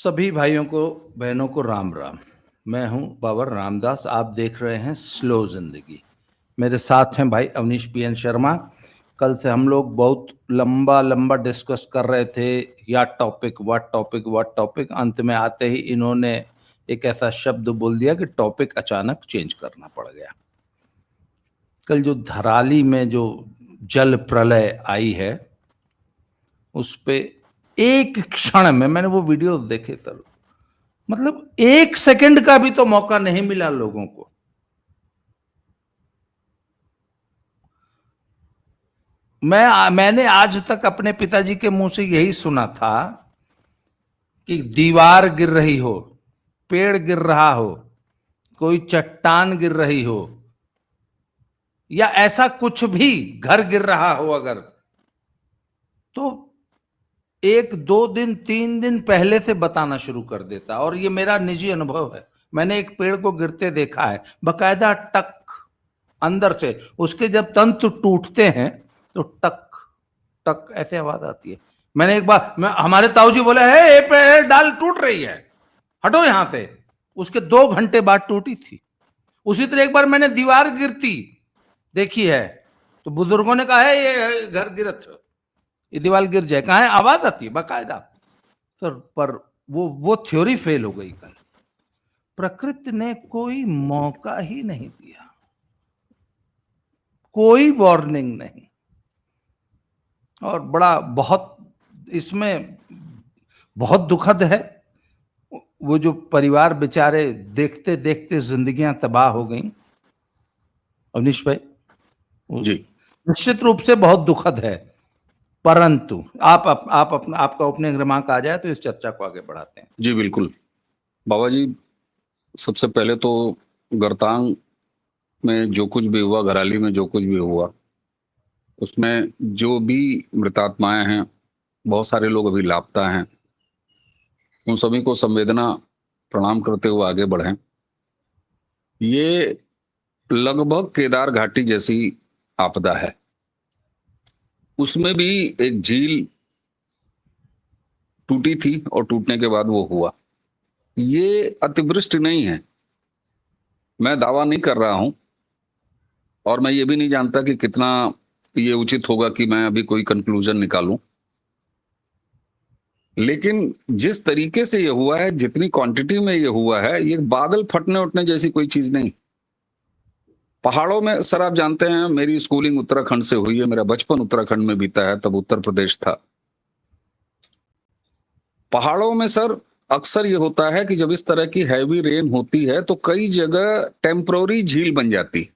सभी भाइयों को बहनों को राम राम। मैं हूं बाबर रामदास। आप देख रहे हैं स्लो जिंदगी। मेरे साथ हैं भाई अवनीश पीएन शर्मा। कल से हम लोग बहुत लंबा लंबा डिस्कस कर रहे थे, या topic what topic what topic. अंत में आते ही इन्होंने एक ऐसा शब्द बोल दिया कि टॉपिक अचानक चेंज करना पड़ गया। कल जो धराली में जो जल प्रलय आई है, उस पे एक क्षण में मैंने वो वीडियोस देखे सर, मतलब एक सेकंड का भी तो मौका नहीं मिला लोगों को। मैंने आज तक अपने पिताजी के मुंह से यही सुना था कि दीवार गिर रही हो, पेड़ गिर रहा हो, कोई चट्टान गिर रही हो, या ऐसा कुछ भी घर गिर रहा हो अगर, तो 1 2 दिन 3 दिन पहले से बताना शुरू कर देता। और ये मेरा निजी अनुभव है। मैंने एक पेड़ को गिरते देखा है, बकायदा टक अंदर से उसके जब तंतु टूटते हैं तो टक टक ऐसे आवाज आती है। मैंने एक बार हमारे ताऊजी बोले, है ये पेड़ डाल टूट रही है, हटो यहां से। उसके 2 घंटे बाद टूटी थी। उसी तरह एक बार मैंने दीवार गिरती देखी है, तो बुजुर्गों ने कहा है ये घर गिरत, ये दीवार गिर जाए, कहा है आवाज आती है बकायदा। सर पर वो थ्योरी फेल हो गई कल। प्रकृति ने कोई मौका ही नहीं दिया, कोई वार्निंग नहीं। और बड़ा बहुत इसमें बहुत दुखद है, वो जो परिवार बेचारे देखते देखते जिंदगियां तबाह हो गई। अवनीश भाई जी, निश्चित रूप से बहुत दुखद है, परंतु आपका ओपनिंग रिमार्क आ जाए तो इस चर्चा को आगे बढ़ाते हैं। जी बिल्कुल। बाबा जी, सबसे पहले तो गरतांग में जो कुछ भी हुआ, घराली में जो कुछ भी हुआ, उसमें जो भी मृतात्माएं हैं, बहुत सारे लोग अभी लापता हैं, उन सभी को संवेदना प्रणाम करते हुए आगे बढ़ें। ये लगभग केदार घाटी जैसी आपदा है। उसमें भी एक झील टूटी थी और टूटने के बाद वो हुआ। ये अतिवृष्टि नहीं है। मैं दावा नहीं कर रहा हूं और मैं ये भी नहीं जानता कि कितना ये उचित होगा कि मैं अभी कोई कंक्लूजन निकालूं, लेकिन जिस तरीके से ये हुआ है, जितनी क्वांटिटी में ये हुआ है, ये बादल फटने उठने जैसी कोई चीज नहीं। पहाड़ों में सर, आप जानते हैं मेरी स्कूलिंग उत्तराखंड से हुई है, मेरा बचपन उत्तराखंड में बीता है, तब उत्तर प्रदेश था। पहाड़ों में सर अक्सर ये होता है कि जब इस तरह की हैवी रेन होती है तो कई जगह टेम्पररी झील बन जाती।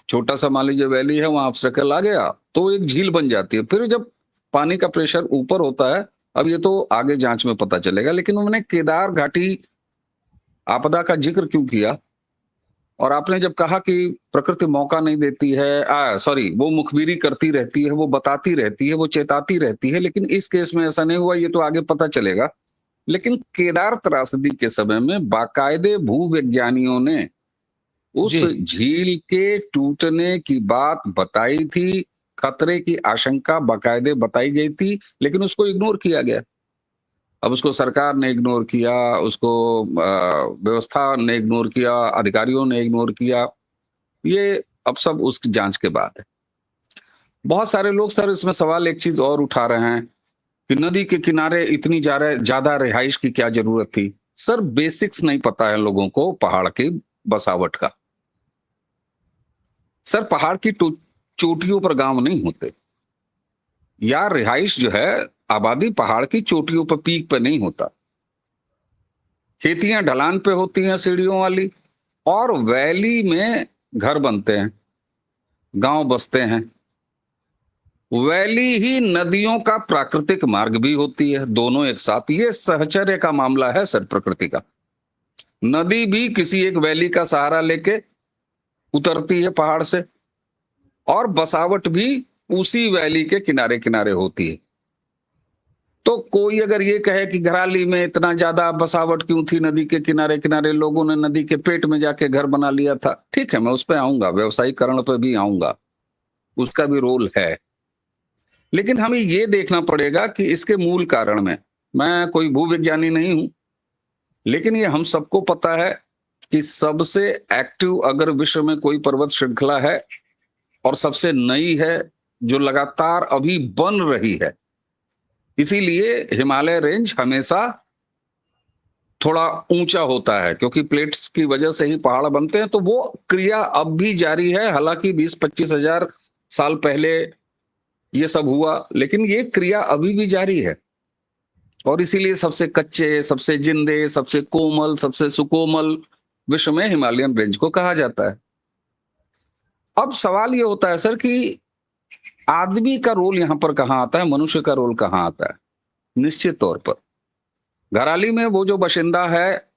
छोटा सा मान लीजिए वैली है, वहां ऑब्स्टेकल आ गया तो एक झील बन जाती है। फिर जब पानी का प्रेशर ऊपर होता है, अब ये तो आगे जांच में पता चलेगा, लेकिन उन्होंने केदार घाटी आपदा का जिक्र क्यों किया? और आपने जब कहा कि प्रकृति मौका नहीं देती है, सॉरी, वो मुखबिरी करती रहती है, वो बताती रहती है, वो चेताती रहती है, लेकिन इस केस में ऐसा नहीं हुआ, ये तो आगे पता चलेगा। लेकिन केदार त्रासदी के समय में बाकायदे भूविज्ञानियों ने उस जी झील के टूटने की बात बताई थी, खतरे की आशंका बाकायदे बताई गई थी, लेकिन उसको इग्नोर किया गया। अब उसको सरकार ने इग्नोर किया, उसको व्यवस्था ने इग्नोर किया, अधिकारियों ने इग्नोर किया। ये अब सब उसकी जांच के बाद है। बहुत सारे लोग सर इसमें सवाल एक चीज और उठा रहे हैं कि नदी के किनारे इतनी ज्यादा रिहाइश की क्या जरूरत थी? सर बेसिक्स नहीं पता है लोगों को पहाड़ की बसावट का। सर पहाड़ की चोटियों पर गांव नहीं होते, या रिहाइश जो है, आबादी पहाड़ की चोटियों पर, पीक पे नहीं होता। खेतियां ढलान पे होती हैं सीढ़ियों वाली, और वैली में घर बनते हैं, गांव बसते हैं। वैली ही नदियों का प्राकृतिक मार्ग भी होती है, दोनों एक साथ। ये सहचर्य का मामला है सर प्रकृति का। नदी भी किसी एक वैली का सहारा लेके उतरती है पहाड़ से, और बसावट भी उसी वैली के किनारे किनारे होती है। तो कोई अगर ये कहे कि घराली में इतना ज्यादा बसावट क्यों थी, नदी के किनारे किनारे लोगों ने नदी के पेट में जाके घर बना लिया था, ठीक है, मैं उस पर आऊंगा, व्यवसायीकरण पर भी आऊंगा, उसका भी रोल है। लेकिन हमें ये देखना पड़ेगा कि इसके मूल कारण में मैं कोई भूविज्ञानी नहीं हूं, लेकिन ये हम सबको पता है कि सबसे एक्टिव अगर विश्व में कोई पर्वत श्रृंखला है और सबसे नई है जो लगातार अभी बन रही है, इसीलिए हिमालय रेंज हमेशा थोड़ा ऊंचा होता है, क्योंकि प्लेट्स की वजह से ही पहाड़ बनते हैं। तो वो क्रिया अब भी जारी है, हालांकि 20-25 हजार साल पहले ये सब हुआ, लेकिन ये क्रिया अभी भी जारी है। और इसीलिए सबसे कच्चे, सबसे जिंदे, सबसे कोमल, सबसे सुकोमल विश्व में हिमालयन रेंज को कहा जाता है। अब सवाल ये होता है सर कि आदमी का रोल यहां पर कहां आता है, मनुष्य का रोल कहां आता है? निश्चित तौर पर घराली में वो जो बाशिंदा है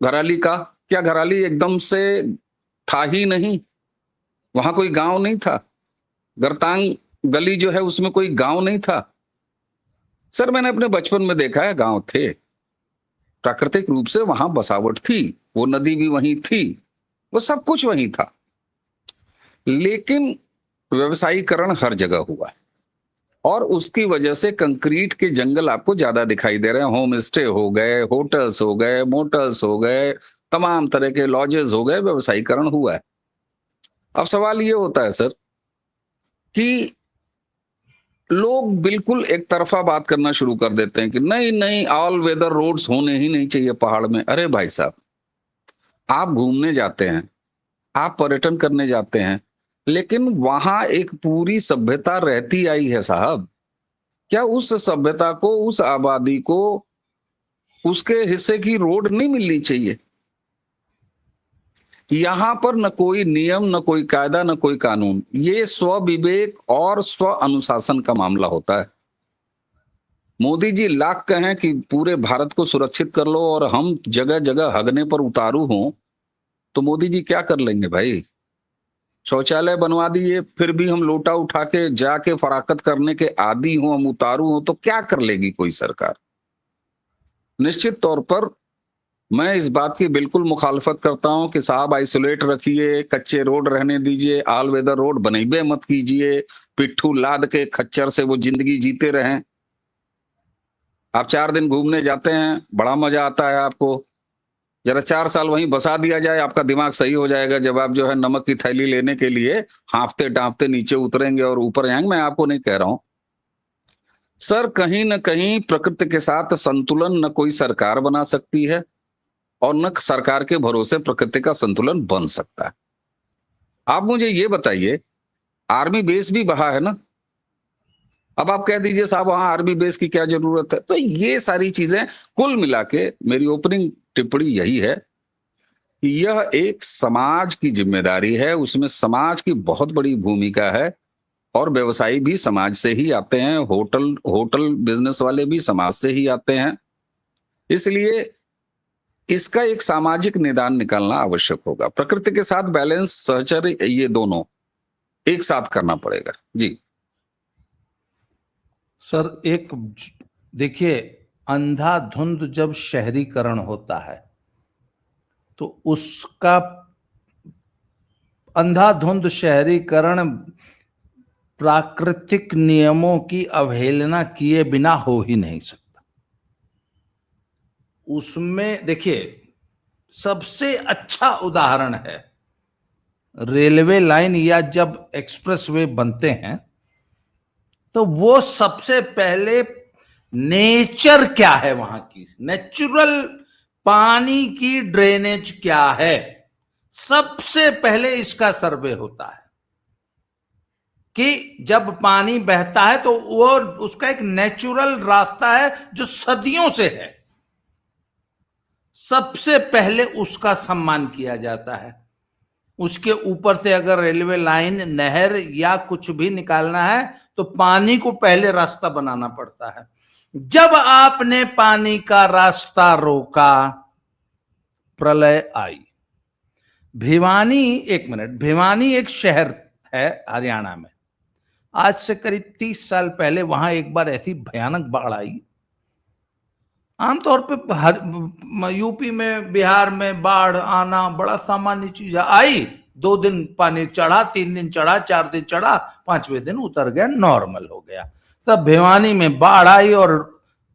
घराली का, क्या घराली एकदम से था ही नहीं? वहां कोई गांव नहीं था। गरतांग गली जो है उसमें कोई गांव नहीं था। सर मैंने अपने बचपन में देखा है गांव थे, प्राकृतिक रूप से वहां बसावट थी, वो नदी भी वहीं थी, वो सब कुछ वहीं था। लेकिन व्यवसायीकरण हर जगह हुआ है और उसकी वजह से कंक्रीट के जंगल आपको ज्यादा दिखाई दे रहे हैं। होम स्टे हो गए, होटल्स हो गए, मोटर्स हो गए, तमाम तरह के लॉजेस हो गए, व्यवसायीकरण हुआ है। अब सवाल ये होता है सर कि लोग बिल्कुल एक तरफा बात करना शुरू कर देते हैं कि नहीं नहीं, ऑल वेदर रोड्स होने ही नहीं चाहिए पहाड़ में। अरे भाई साहब, आप घूमने जाते हैं, आप पर्यटन करने जाते हैं, लेकिन वहां एक पूरी सभ्यता रहती आई है साहब। क्या उस सभ्यता को, उस आबादी को उसके हिस्से की रोड नहीं मिलनी चाहिए? यहां पर न कोई नियम, न कोई कायदा, न कोई कानून, ये स्व विवेक और स्व अनुशासन का मामला होता है। मोदी जी लाख कहें कि पूरे भारत को सुरक्षित कर लो और हम जगह जगह हगने पर उतारू हों, तो मोदी जी क्या कर लेंगे भाई? शौचालय बनवा दिए, फिर भी हम लोटा उठा के जाके फराकत करने के आदी हों, हम उतारू हों, तो क्या कर लेगी कोई सरकार? निश्चित तौर पर मैं इस बात की बिल्कुल मुखालफत करता हूं कि साहब आइसोलेट रखिए, कच्चे रोड रहने दीजिए, ऑल वेदर रोड बनइबे मत कीजिए, पिट्ठू लाद के खच्चर से वो जिंदगी जीते रहें। आप 4 दिन घूमने जाते हैं, बड़ा मजा आता है आपको, जरा 4 साल वहीं बसा दिया जाए, आपका दिमाग सही हो जाएगा। जब आप जो है नमक की थैली लेने के लिए हांफते टांपते नीचे उतरेंगे और ऊपर जाएंगे। मैं आपको नहीं कह रहा हूं सर, कहीं न कहीं प्रकृति के साथ संतुलन न कोई सरकार बना सकती है और न सरकार के भरोसे प्रकृति का संतुलन बन सकता है। आप मुझे ये बताइए, आर्मी बेस भी वहां है ना? अब आप कह दीजिए साहब वहां आर्मी बेस की क्या जरूरत है? तो ये सारी चीजें कुल मिला के मेरी ओपनिंग टिप्पणी यही है कि यह एक समाज की जिम्मेदारी है, उसमें समाज की बहुत बड़ी भूमिका है और व्यवसायी भी समाज से ही आते हैं, होटल बिजनेस वाले भी समाज से ही आते हैं। इसलिए इसका एक सामाजिक निदान निकालना आवश्यक होगा। प्रकृति के साथ बैलेंस, सहचर्य, ये दोनों एक साथ करना पड़ेगा। जी सर, एक देखिए, अंधाधुंध जब शहरीकरण होता है तो उसका अंधाधुंध शहरीकरण प्राकृतिक नियमों की अवहेलना किए बिना हो ही नहीं सकता। उसमें देखिए, सबसे अच्छा उदाहरण है रेलवे लाइन या जब एक्सप्रेसवे बनते हैं तो वो सबसे पहले नेचर क्या है, वहां की नेचुरल पानी की ड्रेनेज क्या है, सबसे पहले इसका सर्वे होता है कि जब पानी बहता है तो वो उसका एक नेचुरल रास्ता है जो सदियों से है, सबसे पहले उसका सम्मान किया जाता है। उसके ऊपर से अगर रेलवे लाइन, नहर या कुछ भी निकालना है तो पानी को पहले रास्ता बनाना पड़ता है। जब आपने पानी का रास्ता रोका, प्रलय आई। भिवानी, एक मिनट, भिवानी एक शहर है हरियाणा में। आज से करीब 30 साल पहले वहां एक बार ऐसी भयानक बाढ़ आई। आमतौर पे यूपी में, बिहार में बाढ़ आना बड़ा सामान्य चीज है। आई, 2 दिन पानी चढ़ा, 3 दिन चढ़ा, 4 दिन चढ़ा, 5वें दिन उतर गया, नॉर्मल हो गया। सब भिवानी में बाढ़ आई और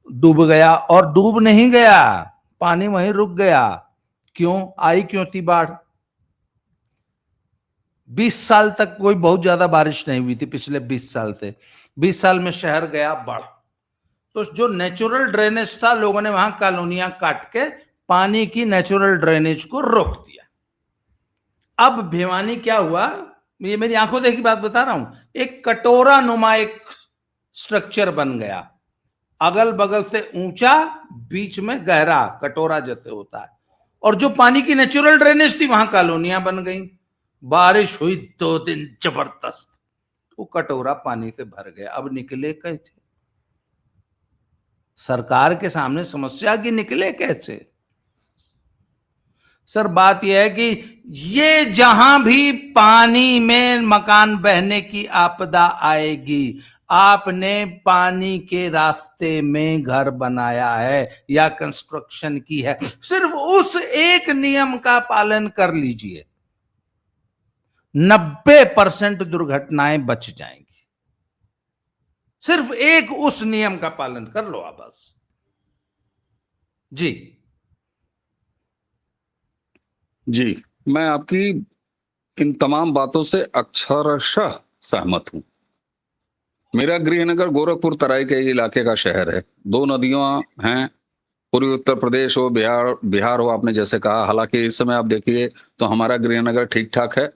डूब गया, और डूब नहीं गया, पानी वहीं रुक गया। क्यों आई, क्यों थी बाढ़? 20 साल तक कोई बहुत ज्यादा बारिश नहीं हुई थी, पिछले 20 साल से। 20 साल में शहर गया बाढ़। तो जो नेचुरल ड्रेनेज था, लोगों ने वहां कॉलोनियां काट के पानी की नेचुरल ड्रेनेज को रोक दिया। अब भिवानी क्या हुआ, ये मेरी आंखों देखी बात बता रहा हूं, एक कटोरा नुमा एक स्ट्रक्चर बन गया, अगल बगल से ऊंचा, बीच में गहरा, कटोरा जैसे होता है। और जो पानी की नेचुरल ड्रेनेज थी, वहां कॉलोनियां बन गई। बारिश हुई 2 दिन जबरदस्त, वो कटोरा पानी से भर गया। अब निकले कैसे? सरकार के सामने समस्या की निकले कैसे? सर बात यह है कि ये जहां भी पानी में मकान बहने की आपदा आएगी, आपने पानी के रास्ते में घर बनाया है या कंस्ट्रक्शन की है, सिर्फ उस एक नियम का पालन कर लीजिए, 90% दुर्घटनाएं बच जाएंगी। सिर्फ एक उस नियम का पालन कर लो आप बस। जी जी, मैं आपकी इन तमाम बातों से अक्षरशः सहमत हूं। मेरा गृहनगर गोरखपुर तराई के इलाके का शहर है। 2 नदियां हैं, पूर्वी उत्तर प्रदेश हो, बिहार हो, आपने जैसे कहा। हालांकि इस समय आप देखिए तो हमारा गृहनगर ठीक ठाक है,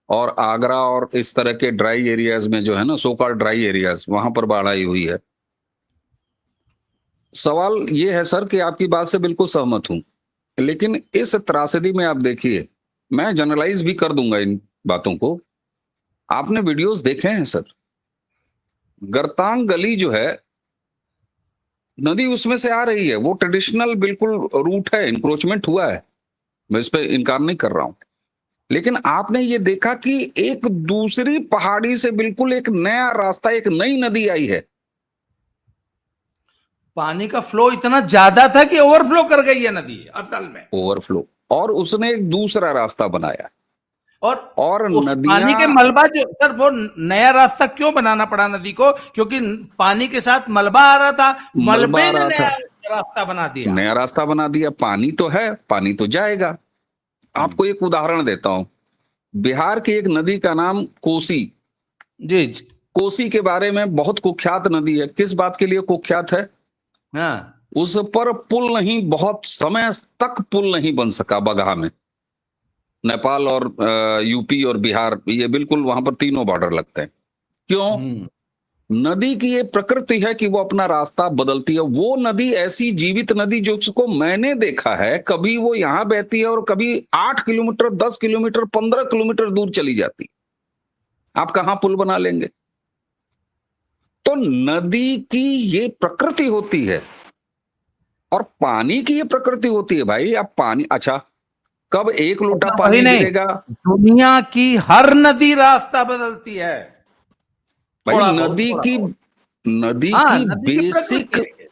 और आगरा और इस तरह के ड्राई एरियाज में जो है ना, सो कॉल्ड ड्राई एरियाज, वहां पर बाढ़ आई हुई है। सवाल ये है सर कि आपकी बात से बिल्कुल सहमत हूं, लेकिन इस त्रासदी में आप देखिए, मैं जनरलाइज भी कर दूंगा इन बातों को। आपने वीडियोस देखे हैं सर? गरतांग गली जो है, नदी उसमें से आ रही है, वो ट्रेडिशनल बिल्कुल रूट है, इंक्रोचमेंट हुआ है, मैं इस पे इनकार नहीं कर रहा हूं। लेकिन आपने ये देखा कि एक दूसरी पहाड़ी से बिल्कुल एक नया रास्ता, एक नई नदी आई है। पानी का फ्लो इतना ज्यादा था कि ओवरफ्लो कर गई है नदी असल में, ओवरफ्लो, और उसने एक दूसरा रास्ता बनाया। और उस पानी के नदियां, मलबा जो, सर वो नया रास्ता क्यों बनाना पड़ा नदी को? क्योंकि पानी के साथ मलबा आ रहा था, मलबा आ मलबे ने रहा था, नया रास्ता बना दिया। नया रास्ता बना दिया। पानी तो है, पानी तो जाएगा। आपको एक उदाहरण देता हूं। बिहार की एक नदी का नाम कोसी। जी जी। कोसी के बारे में बहुत कुख्यात नदी है। किस बात के लिए कुख्यात है? हाँ उस पर पुल नहीं, बहुत समय तक पुल नहीं बन सका बगहा में। नेपाल और यूपी और बिहार, ये बिल्कुल वहां पर तीनों बॉर्डर लगते हैं। क्यों? नदी की ये प्रकृति है कि वो अपना रास्ता बदलती है। वो नदी ऐसी जीवित नदी जो उसको मैंने देखा है, कभी वो यहां बहती है और कभी 8 किलोमीटर, 10 किलोमीटर, 15 किलोमीटर दूर चली जाती। आप कहां पुल बना लेंगे? तो नदी की ये प्रकृति होती है, और पानी की ये प्रकृति होती है भाई। आप पानी, अच्छा, कब एक लोटा वही पानी नहीं, गिरेगा? दुनिया की हर नदी रास्ता बदलती है, भाई थोड़ा बहुत थोड़ा बहुत। नदी हाँ, की नदी की बेसिक प्रकृति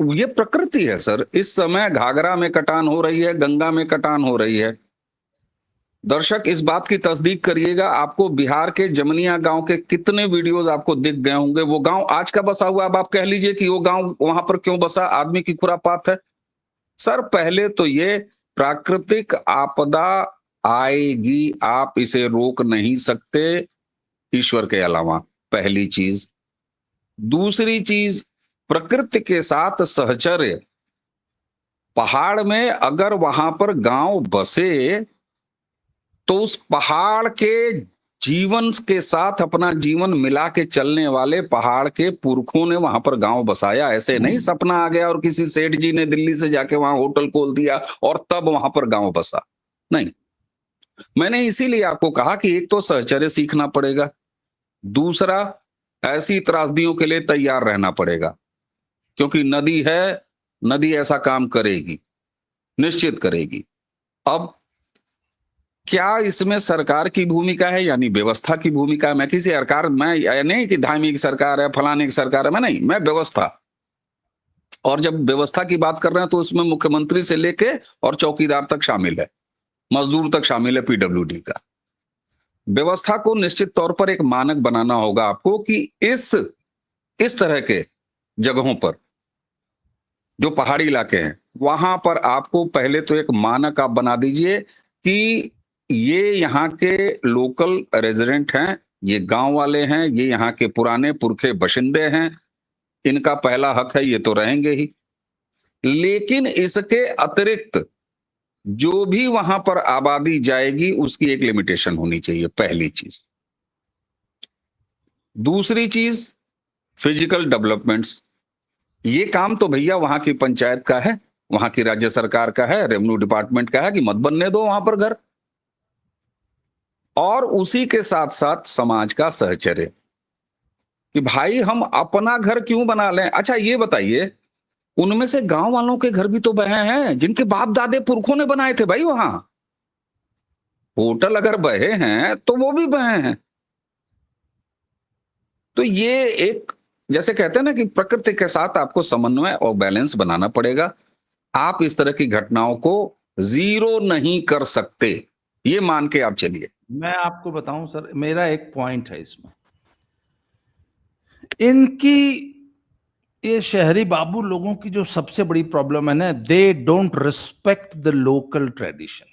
है। ये प्रकृति है सर। इस समय घाघरा में कटान हो रही है, गंगा में कटान हो रही है। दर्शक इस बात की तस्दीक करिएगा, आपको बिहार के जमनिया गांव के कितने वीडियोस आपको दिख गए होंगे। वो गांव आज का बसा हुआ, अब आप कह लीजिए कि वो गांव वहां पर क्यों बसा, आदमी की खुरापात है। सर पहले तो ये प्राकृतिक आपदा आएगी, आप इसे रोक नहीं सकते ईश्वर के अलावा, पहली चीज। दूसरी चीज, प्रकृति के साथ सहचर्य। पहाड़ में अगर वहां पर गांव बसे, तो उस पहाड़ के जीवन के साथ अपना जीवन मिला के चलने वाले पहाड़ के पुरखों ने वहां पर गांव बसाया। ऐसे नहीं सपना आ गया और किसी सेठ जी ने दिल्ली से जाके वहां होटल खोल दिया और तब वहां पर गांव बसा। नहीं, मैंने इसीलिए आपको कहा कि एक तो सहचर्य सीखना पड़ेगा, दूसरा ऐसी त्रासदियों के लिए तैयार रहना पड़ेगा, क्योंकि नदी है, नदी ऐसा काम करेगी, निश्चित करेगी। अब क्या इसमें सरकार की भूमिका है, यानी व्यवस्था की भूमिका है? मैं किसी सरकार, मैं नहीं कि धार्मिक सरकार है, फलाने की सरकार है, मैं नहीं, मैं व्यवस्था। और जब व्यवस्था की बात कर रहे हैं तो उसमें मुख्यमंत्री से लेके और चौकीदार तक शामिल है, मजदूर तक शामिल है, पीडब्ल्यूडी का। व्यवस्था को निश्चित तौर पर एक मानक बनाना होगा आपको कि इस तरह के जगहों पर जो पहाड़ी इलाके हैं, वहां पर आपको पहले तो एक मानक आप बना दीजिए कि ये यहाँ के लोकल रेजिडेंट हैं, ये गांव वाले हैं, ये यहाँ के पुराने पुरखे बशिंदे हैं, इनका पहला हक है, ये तो रहेंगे ही। लेकिन इसके अतिरिक्त जो भी वहां पर आबादी जाएगी उसकी एक लिमिटेशन होनी चाहिए, पहली चीज। दूसरी चीज, फिजिकल डेवलपमेंट्स। ये काम तो भैया वहां की पंचायत का है, वहां की राज्य सरकार का है, रेवेन्यू डिपार्टमेंट का है कि मत बनने दो वहां पर घर। और उसी के साथ साथ समाज का सहचर्य कि भाई हम अपना घर क्यों बना लें। अच्छा ये बताइए, उनमें से गांव वालों के घर भी तो बहे हैं जिनके बाप दादे पुरखों ने बनाए थे भाई। वहां होटल अगर बहे हैं तो वो भी बहे हैं। तो ये एक, जैसे कहते हैं ना कि प्रकृति के साथ आपको समन्वय और बैलेंस बनाना पड़ेगा। आप इस तरह की घटनाओं को जीरो नहीं कर सकते, ये मान के आप चलिए। मैं आपको बताऊं सर, मेरा एक पॉइंट है इसमें। इनकी, ये शहरी बाबू लोगों की जो सबसे बड़ी प्रॉब्लम है ना, they don't respect the local tradition.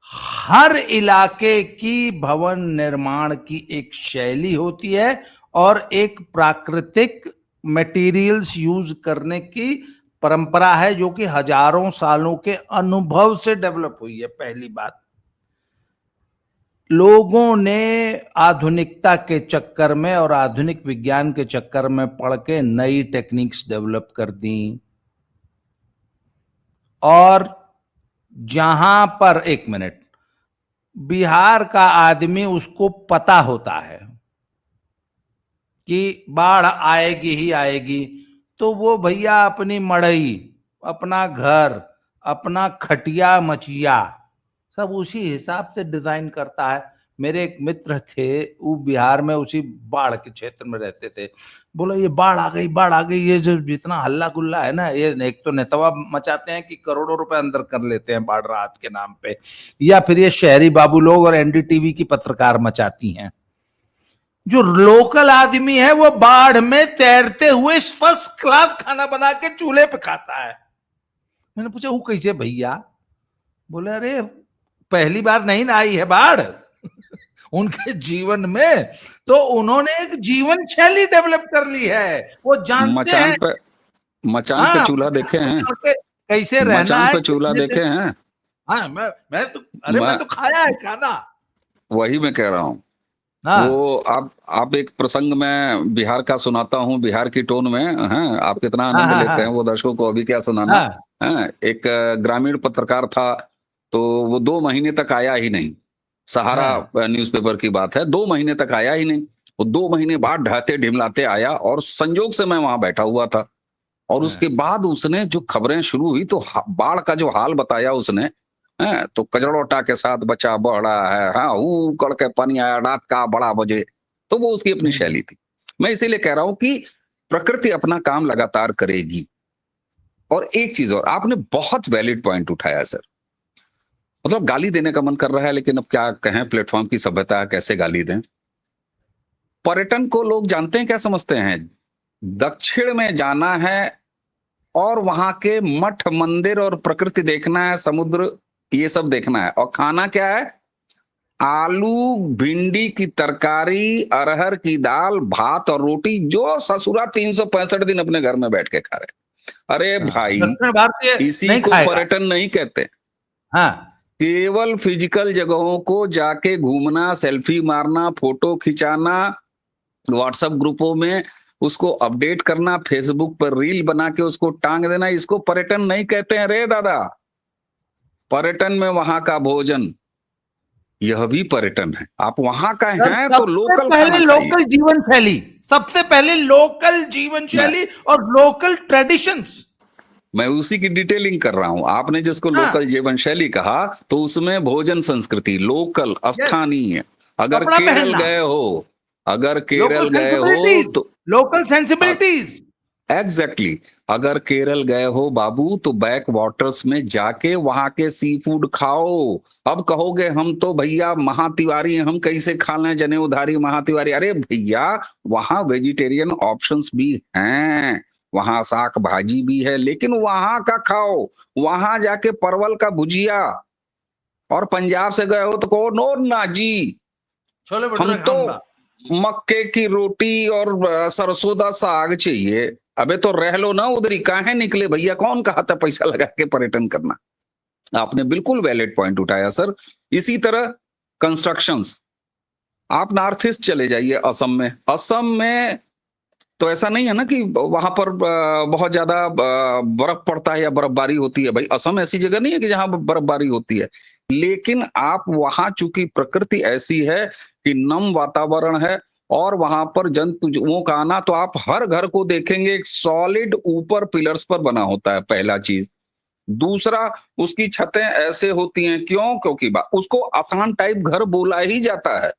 हर इलाके की भवन निर्माण की एक शैली होती है और एक प्राकृतिक मटेरियल्स यूज करने की परंपरा है, जो कि हजारों सालों के अनुभव से डेवलप हुई है। पहली बात, लोगों ने आधुनिकता के चक्कर में और आधुनिक विज्ञान के चक्कर में पड़ के नई टेक्निक्स डेवलप कर दी, और जहां पर, एक मिनट, बिहार का आदमी, उसको पता होता है कि बाढ़ आएगी ही आएगी, तो वो भैया अपनी मड़ई, अपना घर, अपना खटिया मचिया सब उसी हिसाब से डिजाइन करता है। मेरे एक मित्र थे, वो बिहार में उसी बाढ़ के क्षेत्र में रहते थे। बोला ये बाढ़ आ गई, बाढ़ आ गई, ये जो जितना हल्ला गुल्ला है ना, ये एक तो नेतवा मचाते हैं कि करोड़ों रुपए अंदर कर लेते हैं बाढ़ राहत के नाम पे, या फिर ये शहरी बाबू लोग और एनडीटीवी की पत्रकार मचाती हैं। जो लोकल आदमी है वो बाढ़ में तैरते हुए फर्स्ट क्लास खाना बना के चूल्हे पे खाता है। मैंने पूछा वो कैसे भैया? बोले अरे पहली बार नहीं ना आई है बाढ़ उनके जीवन में, तो उन्होंने एक जीवन शैली डेवलप कर ली है। वो जानते हैं मचान पे चूल्हा देखे हैं? कैसे रहना मचान है, पे चूल्हा देखे हैं? हाँ, मैं तो, अरे मैं तो खाया है खाना। वही मैं कह रहा हूँ। हाँ, वो आप एक प्रसंग में बिहार का सुनाता हूँ, बिहार की टोन में। हैं, आप कितना हाँ, आनंद हाँ, लेते हैं, हाँ, वो दर्शकों को अभी क्या सुनाना। हाँ, हैं, एक ग्रामीण पत्रकार था, तो वो 2 महीने तक आया ही नहीं। सहारा हाँ, न्यूज़पेपर की बात है, 2 महीने तक आया ही नहीं। वो 2 महीने बाद ढहते ढिमलाते आया, और संजोग से मैं वहां बैठा हुआ था। और उसके हाँ, बाद उसने जो खबरें शुरू हुई, तो बाढ़ का जो हाल बताया उसने, हैं, तो कजड़ोटा के साथ बचा बढ़ रहा है, हाँ कड़ के पानी आया रात का बड़ा बजे। तो वो उसकी अपनी शैली थी। मैं इसीलिए कह रहा हूं कि प्रकृति अपना काम लगातार करेगी। और एक चीज और, आपने बहुत वैलिड पॉइंट उठाया सर। मतलब गाली देने का मन कर रहा है, लेकिन अब क्या कहें, प्लेटफॉर्म की सभ्यता है, कैसे गाली दें। पर्यटन को लोग जानते हैं क्या समझते हैं? दक्षिण में जाना है और वहां के मठ मंदिर और प्रकृति देखना है, समुद्र, ये सब देखना है, और खाना क्या है? आलू भिंडी की तरकारी, अरहर की दाल, भात और रोटी, जो ससुरा 365 दिन अपने घर में बैठ के खा रहे। अरे भाई, दक्षिण भारतीय इसी नहीं को खाएगा। पर्यटन नहीं कहते। हाँ, केवल फिजिकल जगहों को जाके घूमना, सेल्फी मारना, फोटो खिंचाना, व्हाट्सएप ग्रुपों में उसको अपडेट करना, फेसबुक पर रील बना के उसको टांग देना, इसको पर्यटन नहीं कहते हैं रे दादा। पर्यटन में वहां का भोजन, यह भी पर्यटन है। आप वहां का हैं तो लोकल खाना खाइए। लोकल जीवन शैली, सबसे पहले लोकल जीवन मैं शैली और लोकल ट्रेडिशंस। मैं उसी की डिटेलिंग कर रहा हूं। आपने जिसको हाँ, लोकल जीवन शैली कहा, तो उसमें भोजन संस्कृति, लोकल, यस, स्थानीय। अगर कपड़ा केरल पहनना, गए हो, अगर लोकल केरल गए हो सेंसिबिलिटीज, तो लोकल सेंसिबिलिटीज। एग्जैक्टली अगर केरल गए हो बाबू, तो बैक वाटर्स में जाके वहां के सी फूड खाओ। अब कहोगे हम तो भैया महातिवारी हैं, हम कैसे खा लें जनेऊधारी महातिवारी। अरे भैया, वहां वेजिटेरियन ऑप्शंस भी हैं, वहां साग भाजी भी है, लेकिन वहां का खाओ, वहां जाके परवल का भुजिया, और पंजाब से गए हो तो कहो नो ना जी, छोले हम भटूरे तो खाऊंगा। मक्के की रोटी और सरसों दा साग चाहिए। अबे तो रह लो ना उधर ही, काहे निकले भैया, कौन कहा था पैसा लगा के पर्यटन करना। आपने बिल्कुल वैलिड पॉइंट उठाया सर। इसी तरह कंस्ट्रक्शंस, आप नॉर्थ ईस्ट चले जाइए, असम में। असम में तो ऐसा नहीं है ना कि वहां पर बहुत ज्यादा बर्फ पड़ता है या बर्फबारी होती है। भाई असम ऐसी जगह नहीं है कि जहां बर्फबारी होती है, लेकिन आप वहां चूंकि प्रकृति ऐसी है कि नम वातावरण है, और वहां पर जंतुओं का आना, तो आप हर घर को देखेंगे एक सॉलिड ऊपर पिलर्स पर बना होता है, पहला चीज। दूसरा, उसकी छतें ऐसे होती हैं, क्यों? क्योंकि उसको आसान टाइप घर बोला ही जाता है।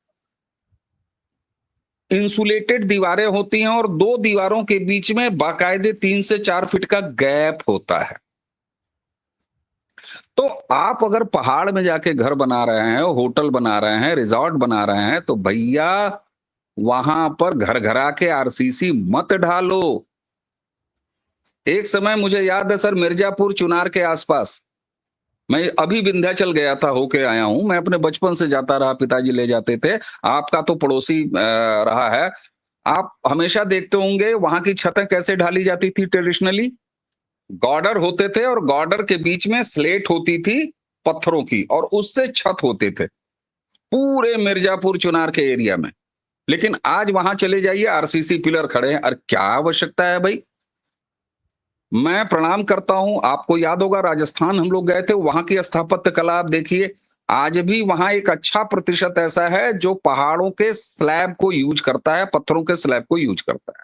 इंसुलेटेड दीवारें होती हैं, और दो दीवारों के बीच में बाकायदे 3 से 4 फीट का गैप होता है। तो आप अगर पहाड़ में जाके घर बना रहे हैं, होटल बना रहे हैं, रिजॉर्ट बना रहे हैं, तो भैया वहां पर घर घरा के आरसीसी मत ढालो। एक समय मुझे याद है सर, मिर्जापुर चुनार के आसपास, मैं अभी विंध्याचल गया था, होके आया हूं। मैं अपने बचपन से जाता रहा, पिताजी ले जाते थे। आपका तो पड़ोसी रहा है, आप हमेशा देखते होंगे वहां की छतें कैसे ढाली जाती थी ट्रेडिशनली। गॉर्डर होते थे, और गॉर्डर के बीच में स्लेट होती थी पत्थरों की, और उससे छत होते थे पूरे मिर्जापुर चुनार के एरिया में। लेकिन आज वहां चले जाइए, आरसीसी पिलर खड़े हैं। अरे क्या आवश्यकता है भाई। मैं प्रणाम करता हूं। आपको याद होगा राजस्थान हम लोग गए थे, वहां की स्थापत्य कला आप देखिए, आज भी वहां एक अच्छा प्रतिशत ऐसा है जो पहाड़ों के स्लैब को यूज करता है, पत्थरों के स्लैब को यूज करता है।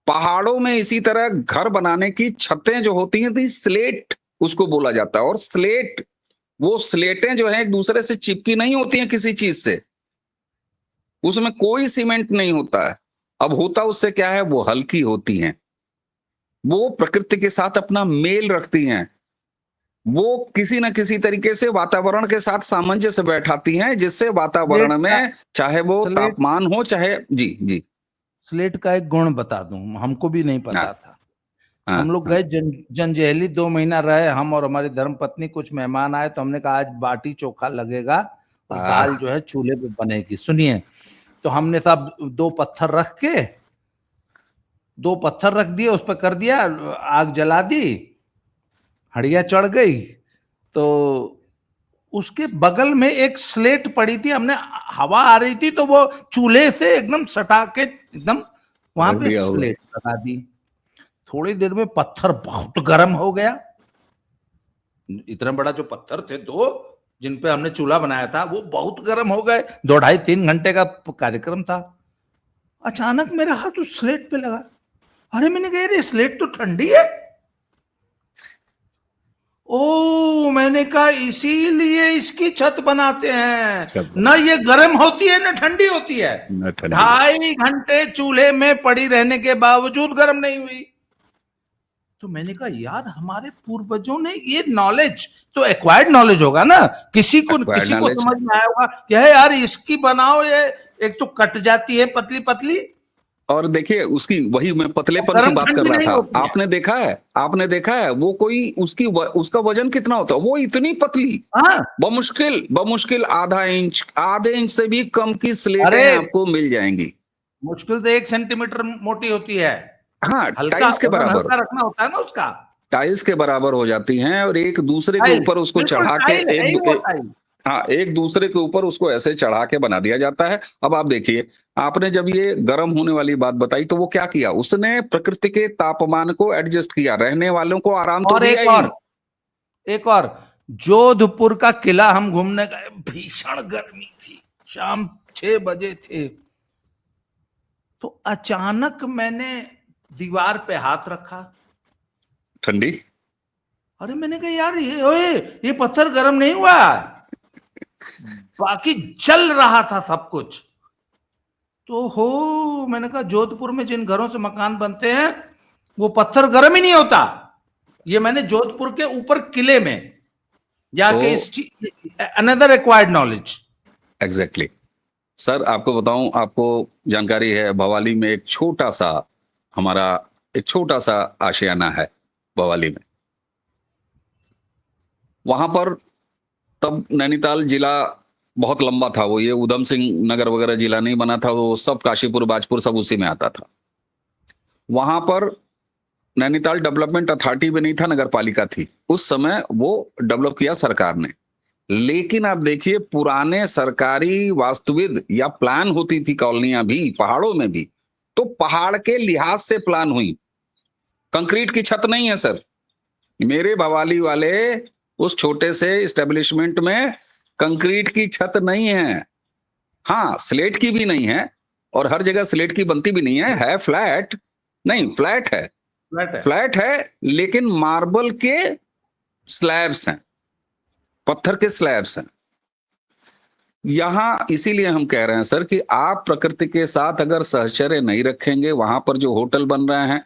पहाड़ों में इसी तरह घर बनाने की छतें जो होती हैं, तो स्लेट उसको बोला जाता है। और स्लेट, वो स्लेटें जो है एक दूसरे से चिपकी नहीं होती हैं किसी चीज से, उसमें कोई सीमेंट नहीं होता है। अब होता उससे क्या है, वो हल्की होती हैं, वो प्रकृति के साथ अपना मेल रखती हैं, वो किसी न किसी तरीके से वातावरण के साथ सामंजस्य बैठाती हैं, जिससे स्लेट वातावरण का में चाहे वो स्लेट तापमान हो, चाहे जी जी। स्लेट का एक गुण बता दूं, हमको भी नहीं हाँ पता था। हाँ हम लोग हाँ गए जंजैहली, 2 महीना रहे हम और हमारी धर्मपत्नी। कुछ मेहमान आए तो हमने कहा आज बाटी चोखा लगेगा और दाल हाँ जो है चूल्हे पे बनेगी। सुनिए, तो हमने सब 2 पत्थर रख के, 2 पत्थर रख दिए, उस पर कर दिया, आग जला दी, हड़िया चढ़ गई। तो उसके बगल में एक स्लेट पड़ी थी, हमने, हवा आ रही थी तो वो चूल्हे से एकदम सटा के एकदम वहां रख पे दिया होगा। स्लेट लगा दी। थोड़ी देर में पत्थर बहुत गर्म हो गया। इतना बड़ा जो पत्थर थे दो, जिन पे हमने चूल्हा बनाया था, वो बहुत गर्म हो गए। 2 ढाई 3 घंटे का कार्यक्रम था। अचानक मेरा हाथ उस स्लेट पे लगा। अरे मैंने कहा ये स्लेट तो ठंडी है। ओ, मैंने कहा इसीलिए इसकी छत बनाते हैं, सब ना बना, ये गर्म होती है ना ठंडी होती है। न ठंडी हो। 2.5 घंटे चूल्हे में पड़ी रहने के बावजूद गर्म नहीं हुई। तो मैंने कहा यार, हमारे पूर्वजों ने ये नॉलेज, तो एक्वायर्ड नॉलेज होगा ना, एक्वायर्ड किसी को नॉलेज। समझ में आया होगा कि है यार इसकी बनाओ, ये एक तो कट जाती है पतली पतली, और देखिए उसकी, वही मैं पतलेपन की गर्म बात कर ठंडी रहा नहीं था। होती है। आपने देखा है, आपने देखा है वो कोई उसका वजन कितना होता है, वो इतनी पतली, हाँ, बमुश्किल बमुश्किल आधे इंच से भी कम की स्लेटें अरे आपको मिल जाएंगी। मुश्किल से 1 सेंटीमीटर मोटी होती है। हाँ, हल्का, टाइल्स के वजन बराबर, हल्का रखना होता है ना उसका। टाइल्स के बराबर हो जाती हैं, और एक दूसरे के टाइल, ऊपर उसको बिल्कुल चढ़ा के टाइल है ही वो टाइल। हाँ, एक दूसरे के ऊपर उसको ऐसे चढ़ा के बना दिया जाता है। अब आप देखिए, आपने जब ये गर्म होने वाली बात बताई, तो वो क्या किया उसने, प्रकृति के तापमान को एडजस्ट किया, रहने वालों को आराम तो और दिया ही। एक और, जोधपुर का किला हम घूमने गए, भीषण गर्मी थी, शाम 6 बजे थे। तो अचानक मैंने दीवार पे हाथ रखा। ठंडी। अरे मैंने कहा यार, ये ओए, ये पत्थर गर्म नहीं हुआ, बाकी जल रहा था सब कुछ। तो हो, मैंने कहा जोधपुर में जिन घरों से मकान बनते हैं वो पत्थर गर्म ही नहीं होता। ये मैंने जोधपुर के ऊपर किले में जाके तो इस another acquired knowledge. Exactly sir, आपको बताऊं, आपको जानकारी है, भवाली में एक छोटा सा हमारा एक छोटा सा आशियाना है भवाली में। वहां पर तब नैनीताल जिला बहुत लंबा था, वो ये उधम सिंह नगर वगैरह जिला नहीं बना था, वो सब काशीपुर बाजपुर सब उसी में आता था। वहां पर नैनीताल डेवलपमेंट अथॉरिटी भी नहीं था, नगर पालिका थी उस समय, वो डेवलप किया सरकार ने। लेकिन आप देखिए पुराने सरकारी वास्तुविद या प्लान होती थी कॉलोनियां भी पहाड़ों में भी, तो पहाड़ के लिहाज से प्लान हुई, कंक्रीट की छत नहीं है सर। मेरे भवाली वाले उस छोटे से एस्टेब्लिशमेंट में कंक्रीट की छत नहीं है, हाँ स्लेट की भी नहीं है, और हर जगह स्लेट की बनती भी नहीं है फ्लैट नहीं, फ्लैट है, फ्लैट है, लेकिन मार्बल के स्लैब्स हैं, पत्थर के स्लैब्स हैं। यहां इसीलिए हम कह रहे हैं सर कि आप प्रकृति के साथ अगर साहचर्य नहीं रखेंगे, वहां पर जो होटल बन रहे हैं,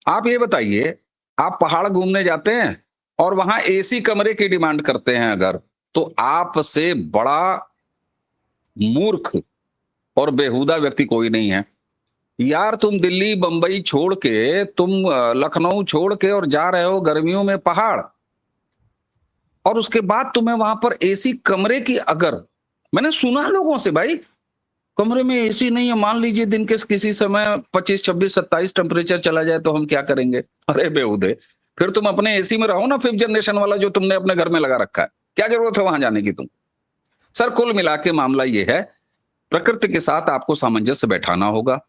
आप ये बताइए, आप पहाड़ घूमने जाते हैं और वहां एसी कमरे की डिमांड करते हैं अगर, तो आपसे बड़ा मूर्ख और बेहुदा व्यक्ति कोई नहीं है यार। तुम दिल्ली बंबई छोड़ के, तुम लखनऊ छोड़ के और जा रहे हो गर्मियों में पहाड़, और उसके बाद तुम्हें वहां पर एसी कमरे की, अगर मैंने सुना लोगों से भाई कमरे में एसी नहीं है, मान लीजिए दिन के किसी समय 25 26 27 टेम्परेचर चला जाए तो हम क्या करेंगे? अरे बेहुदे, फिर तुम अपने एसी में रहो ना, 5th जनरेशन वाला जो तुमने अपने घर में लगा रखा है, क्या जरूरत है वहां जाने की तुम? सर कुल मिला के मामला ये है, प्रकृति के साथ आपको सामंजस्य बैठाना होगा।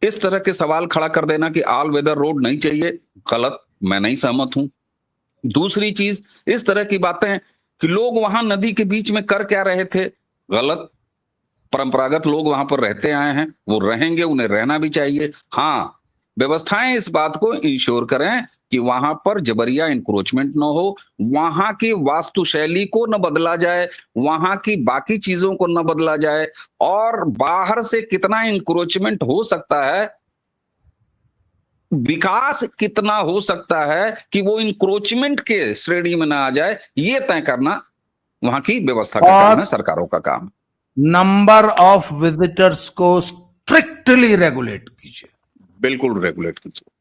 इस तरह के सवाल खड़ा कर देना कि ऑल वेदर रोड नहीं चाहिए, गलत, मैं नहीं सहमत हूं। दूसरी चीज, इस तरह की बातें कि लोग वहां नदी के बीच में कर क्या रहे थे, गलत। परंपरागत लोग वहां पर रहते आए हैं, वो रहेंगे, उन्हें रहना भी चाहिए। हाँ, व्यवस्थाएं इस बात को इंश्योर करें कि वहां पर जबरिया इंक्रोचमेंट न हो, वहां की वास्तुशैली को न बदला जाए, वहां की बाकी चीजों को न बदला जाए, और बाहर से कितना इंक्रोचमेंट हो सकता है, विकास कितना हो सकता है कि वो इंक्रोचमेंट के श्रेणी में ना आ जाए, ये तय करना वहां की व्यवस्था का काम है, सरकारों का काम। नंबर ऑफ विजिटर्स को स्ट्रिक्टली रेगुलेट कीजिए, बिल्कुल रेगुलेट कीजिए।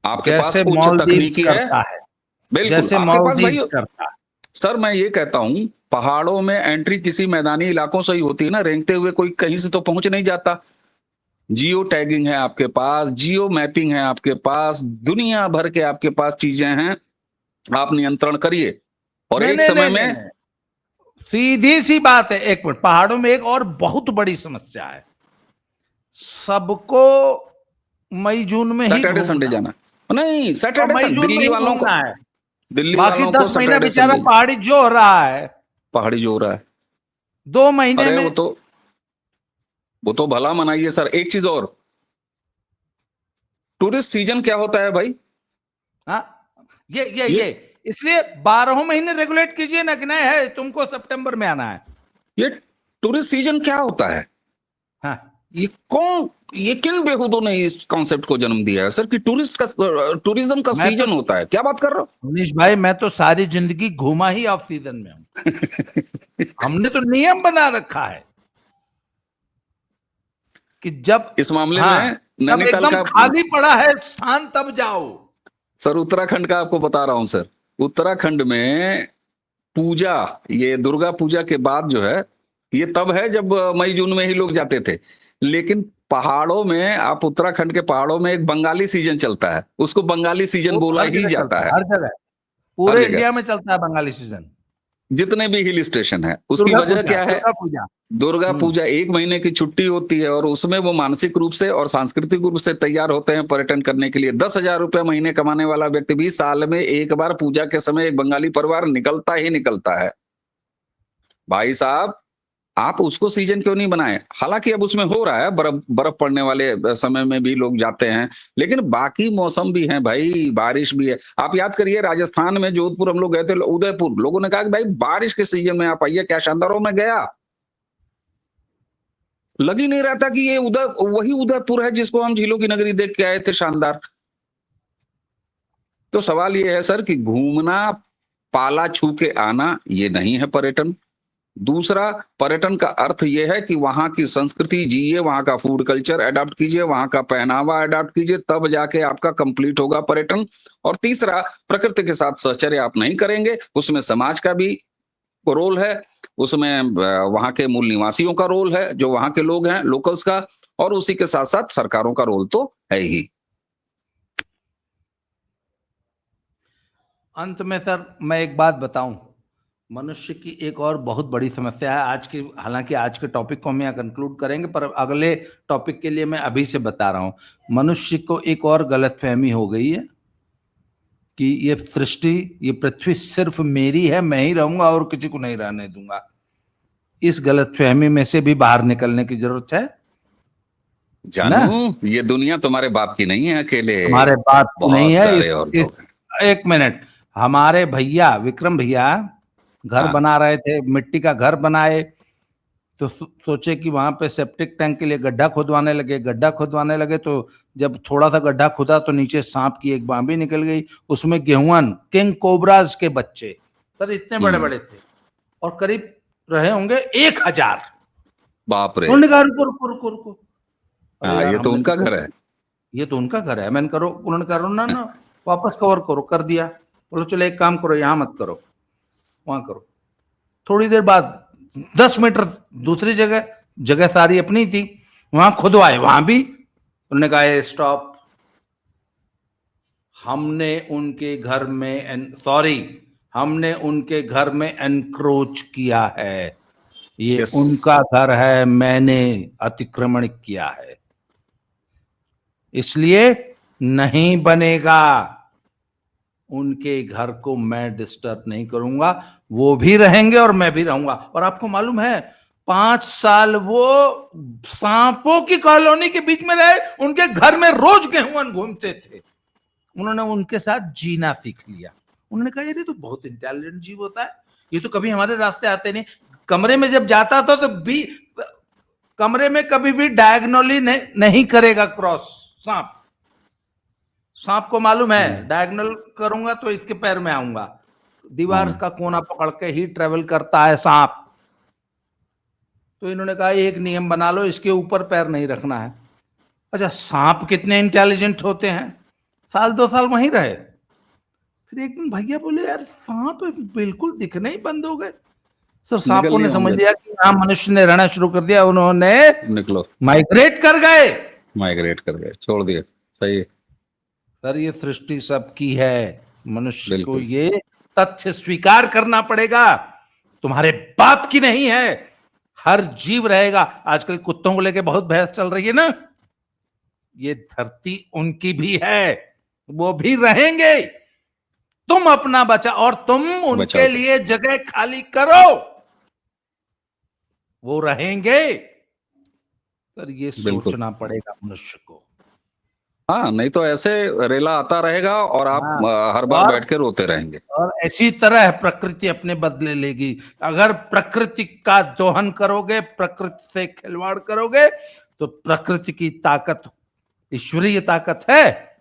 आपके पास जैसे उच्च तकनीकी है, बिल्कुल जैसे आपके पास भाई करता है। सर मैं ये कहता हूं, पहाड़ों में एंट्री किसी मैदानी इलाकों से ही होती है ना, रेंगते हुए कोई कहीं से तो पहुंच नहीं जाता। जियो टैगिंग है आपके पास, जियो मैपिंग है आपके पास, दुनिया भर के आपके पास चीजें हैं, आप नियंत्रण करिए। और एक समय में सीधी सी बात है, एक मिनट, पहाड़ों में एक और बहुत बड़ी समस्या है, सबको मई जून में ही सैटरडे संडे जाना नहीं, सैटरडे संडे दिल्ली वालों को है, दिल्ली बाकी वालों को 10 महीना सैटरडे बेचारा संडे पहाड़ी जो हो रहा है, पहाड़ी जो हो रहा है 2 महीने अरे में। वो तो भला मनाइए सर। एक चीज और, टूरिस्ट सीजन क्या होता है भाई? हाँ, ये इसलिए 12 महीने रेगुलेट कीजिए ना कि नहीं है तुमको सितंबर में आना है। ये टूरिस्ट सीजन क्या होता है? हाँ, ये किन बेहूदों ने इस कॉन्सेप्ट को जन्म दिया है सर कि टूरिज्म का सीजन होता है? क्या बात कर रहे हो मनीष भाई? मैं तो सारी जिंदगी घूमा ही ऑफ सीजन में हूं। हमने तो नियम बना रखा है कि जब इस मामले हाँ, में नैनीताल का खाली पड़ा है स्थान तब जाओ। सर उत्तराखंड का आपको बता रहा हूं सर, उत्तराखंड में पूजा, ये दुर्गा पूजा के बाद जो है, ये तब है जब मई जून में ही लोग जाते थे। लेकिन पहाड़ों में, आप उत्तराखंड के पहाड़ों में एक बंगाली सीजन चलता है, उसको बंगाली सीजन बोला ही जाता है। हर जगह, पूरे इंडिया में चलता है बंगाली सीजन, जितने भी हिल स्टेशन है। उसकी वजह क्या है? दुर्गा पूजा 1 महीने की छुट्टी होती है, और उसमें वो मानसिक रूप से और सांस्कृतिक रूप से तैयार होते हैं पर्यटन करने के लिए। 10,000 रुपए महीने कमाने वाला व्यक्ति भी साल में एक बार पूजा के समय एक बंगाली परिवार निकलता ही निकलता है। भाई साहब, आप उसको सीजन क्यों नहीं बनाए? हालांकि अब उसमें हो रहा है, बर्फ पड़ने वाले समय में भी लोग जाते हैं, लेकिन बाकी मौसम भी है भाई, बारिश भी है। आप याद करिए राजस्थान में जोधपुर हम लोग गए थे, उदयपुर, लोगों ने कहा कि भाई बारिश के सीजन में आप आइए, क्या शानदार हो। मैं गया, लग ही नहीं रहा था कि ये वही उदयपुर है जिसको हम झीलों की नगरी देख के आए थे, शानदार। तो सवाल ये है सर कि घूमना, पाला छू के आना, ये नहीं है पर्यटन। दूसरा, पर्यटन का अर्थ यह है कि वहां की संस्कृति जिए, वहां का फूड कल्चर अडॉप्ट कीजिए, वहां का पहनावा अडॉप्ट कीजिए, तब जाके आपका कंप्लीट होगा पर्यटन। और तीसरा, प्रकृति के साथ सहचर्य आप नहीं करेंगे, उसमें समाज का भी रोल है, उसमें वहां के मूल निवासियों का रोल है, जो वहां के लोग हैं, लोकल्स का, और उसी के साथ साथ सरकारों का रोल तो है ही। अंत में सर मैं एक बात बताऊं, मनुष्य की एक और बहुत बड़ी समस्या है आज की, हालांकि आज के टॉपिक को हम यहाँ कंक्लूड करेंगे, पर अगले टॉपिक के लिए मैं अभी से बता रहा हूं। मनुष्य को एक और गलतफहमी हो गई है कि ये सृष्टि, ये पृथ्वी सिर्फ मेरी है, मैं ही रहूंगा और किसी को नहीं रहने दूंगा। इस गलतफहमी में से भी बाहर निकलने की जरूरत है जानू, ये दुनिया तुम्हारे बाप की नहीं है अकेले, हमारे बाप की नहीं बहुत है। सारे और लोग हैं। एक मिनट, हमारे भैया विक्रम भैया घर हाँ। बना रहे थे, मिट्टी का घर बनाए, तो सोचे कि वहां पे सेप्टिक टैंक के लिए गड्ढा खुदवाने लगे। गड्ढा खुदवाने लगे तो जब थोड़ा सा गड्ढा खुदा तो नीचे सांप की एक बांबी निकल गई, उसमें गेहुअन किंग कोबराज के बच्चे, सर इतने बड़े बड़े थे, और करीब रहे होंगे 1000। बाप रे। उन्होंने कहा रुको रुको रुको रुको, अरे हाँ, यार ये तो हमने उनका घर है। ये तो उनका घर है। मैंने करो, उन्होंने कहा ना ना वापस कवर करो, कर दिया। बोलो चलो एक काम करो, यहां मत करो, वहां करो। थोड़ी देर बाद 10 मीटर दूसरी जगह, जगह सारी अपनी थी, वहां खुदवाए, वहां भी उन्होंने कहा स्टॉप, हमने उनके घर में, सॉरी, हमने उनके घर में एनक्रोच किया है, ये Yes. उनका घर है, मैंने अतिक्रमण किया है, इसलिए नहीं बनेगा। उनके घर को मैं डिस्टर्ब नहीं करूंगा, वो भी रहेंगे और मैं भी रहूंगा। और आपको मालूम है 5 साल वो सांपों की कॉलोनी के बीच में रहे, उनके घर में रोज गेहूं घूमते थे। उन्होंने उनके साथ जीना सीख लिया। उन्होंने कहा ये तो बहुत इंटेलिजेंट जीव होता है, ये तो कभी हमारे रास्ते आते नहीं। कमरे में जब जाता था तो भी कमरे में कभी भी डायगोनली नहीं करेगा क्रॉस। सांप, सांप को मालूम है डायगोनल करूंगा तो इसके पैर में आऊंगा, दीवार का कोना पकड़ के ही ट्रेवल करता है सांप। तो इन्होंने कहा एक नियम बना लो, इसके ऊपर पैर नहीं रखना है। अच्छा, सांप कितने इंटेलिजेंट होते हैं, साल 2 साल वहीं रहे। फिर एक दिन भैया बोले यार सांप बिल्कुल दिखने ही बंद हो गए। सर सांपों ने समझ लिया कि यहाँ मनुष्य ने रहना शुरू कर दिया, उन्होंने निकलो माइग्रेट कर गए, माइग्रेट कर गए, छोड़ दिए। सही है सर, ये सृष्टि सबकी है, मनुष्य को बिल्कुल। ये तथ्य स्वीकार करना पड़ेगा, तुम्हारे बाप की नहीं है। हर जीव रहेगा। आजकल कुत्तों को लेके बहुत बहस चल रही है ना, ये धरती उनकी भी है, वो भी रहेंगे। तुम अपना बचा और तुम उनके बचाओ। लिए जगह खाली करो, वो रहेंगे। सर ये बिल्कुल। सोचना पड़ेगा मनुष्य को। हाँ, नहीं तो ऐसे रेला आता रहेगा और आप हाँ, हर बार बैठ के रोते रहेंगे। और इसी तरह प्रकृति अपने बदले लेगी। अगर प्रकृति का दोहन करोगे, प्रकृति से खिलवाड़ करोगे, तो प्रकृति की ताकत ईश्वरीय ताकत है,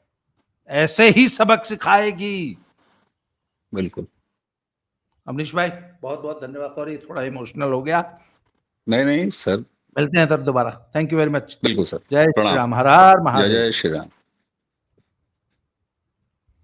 ऐसे ही सबक सिखाएगी। बिल्कुल। अमरीश भाई बहुत बहुत धन्यवाद, सॉरी थोड़ा इमोशनल हो गया। नहीं नहीं सर, मिलते हैं सर दोबारा, थैंक यू वेरी मच। बिल्कुल सर, जय श्री प्रणाम। राम, हर हर जय महादेव। जय श्री राम।